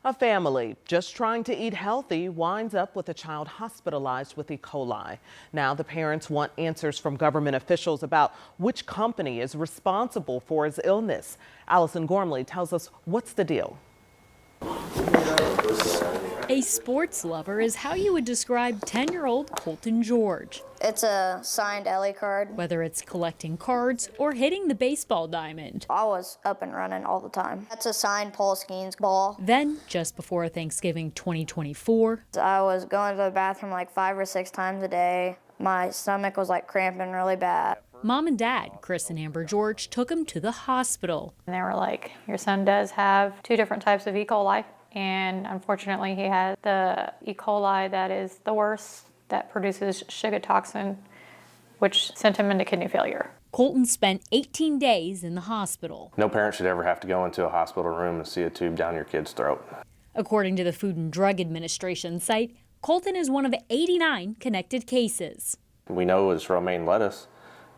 A family just trying to eat healthy winds up with a child hospitalized with E. coli. Now the parents want answers from government officials about which company is responsible for his illness. Allison Gormley tells us what's the deal. A sports lover is how you would describe 10-year-old Colton George. It's a signed Ellie card. Whether it's collecting cards or hitting the baseball diamond. I was up and running all the time. That's a signed Paul Skeens ball. Then, just before Thanksgiving 2024, I was going to the bathroom like 5 or 6 times a day. My stomach was like cramping really bad. Mom and Dad, Chris and Amber George, took him to the hospital. And they were like, your son does have 2 different types of E. coli. And unfortunately, he had the E. coli that is the worst, that produces sugar toxin, which sent him into kidney failure. Colton spent 18 days in the hospital. No parent should ever have to go into a hospital room and see a tube down your kid's throat. According to the Food and Drug Administration site, Colton is one of 89 connected cases. We know it's romaine lettuce,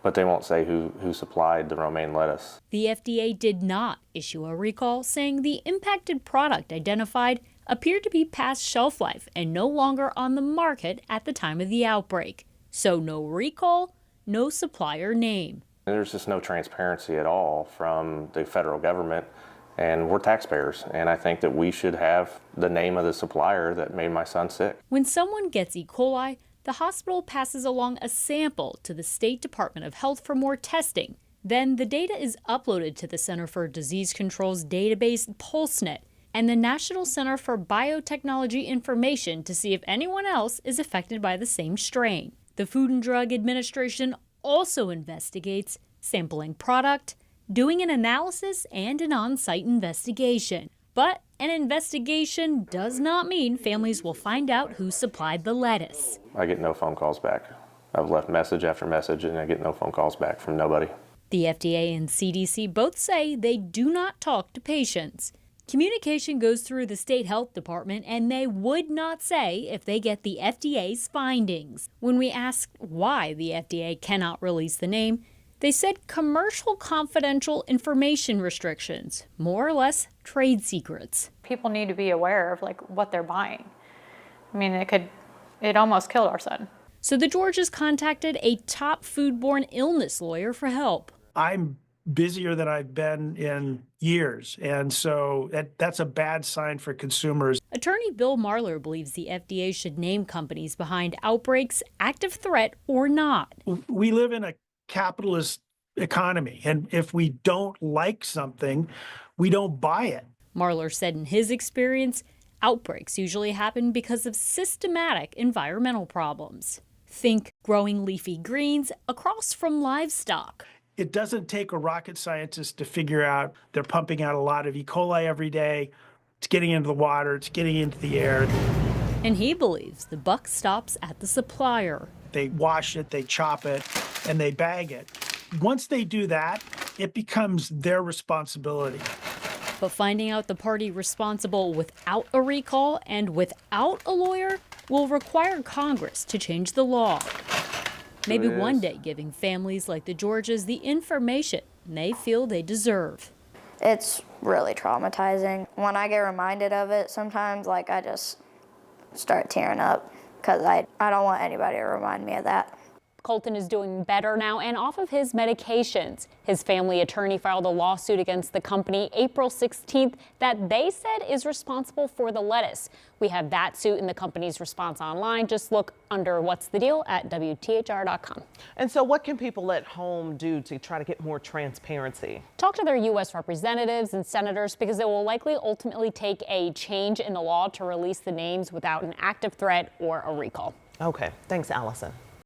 but they won't say who supplied the romaine lettuce. The FDA did not issue a recall, saying the impacted product identified appeared to be past shelf life and no longer on the market at the time of the outbreak. So no recall, no supplier name. There's just no transparency at all from the federal government, and we're taxpayers, and I think that we should have the name of the supplier that made my son sick. When someone gets E. coli, the hospital passes along a sample to the State Department of Health for more testing. Then the data is uploaded to the Center for Disease Control's database PulseNet and the National Center for Biotechnology Information to see if anyone else is affected by the same strain. The Food and Drug Administration also investigates sampling product, doing an analysis, and an on-site investigation. But an investigation does not mean families will find out who supplied the lettuce. I get no phone calls back. I've left message after message and I get no phone calls back from nobody. The FDA and CDC both say they do not talk to patients. Communication goes through the state health department and they would not say if they get the FDA's findings. When we asked why the FDA cannot release the name, they said commercial confidential information restrictions, more or less trade secrets. People need to be aware of like what they're buying. I mean, it almost killed our son. So the Georges contacted a top foodborne illness lawyer for help. I'm busier than I've been in years, and so that's a bad sign for consumers. Attorney Bill Marler believes the FDA should name companies behind outbreaks, active threat or not. We live in a capitalist economy, and if we don't like something, we don't buy it. Marler said in his experience, outbreaks usually happen because of systematic environmental problems. Think growing leafy greens across from livestock. It doesn't take a rocket scientist to figure out they're pumping out a lot of E. coli every day. It's getting into the water, it's getting into the air. And he believes the buck stops at the supplier. They wash it, they chop it, and they bag it. Once they do that, it becomes their responsibility. But finding out the party responsible without a recall and without a lawyer will require Congress to change the law. Maybe one day giving families like the Georges the information they feel they deserve. It's really traumatizing. When I get reminded of it, sometimes like I just start tearing up because I don't want anybody to remind me of that. Colton is doing better now and off of his medications. His family attorney filed a lawsuit against the company April 16th that they said is responsible for the lettuce. We have that suit and the company's response online. Just look under What's the Deal at WTHR.com. And so what can people at home do to try to get more transparency? Talk to their U.S. representatives and senators because it will likely ultimately take a change in the law to release the names without an active threat or a recall. Okay, thanks, Allison.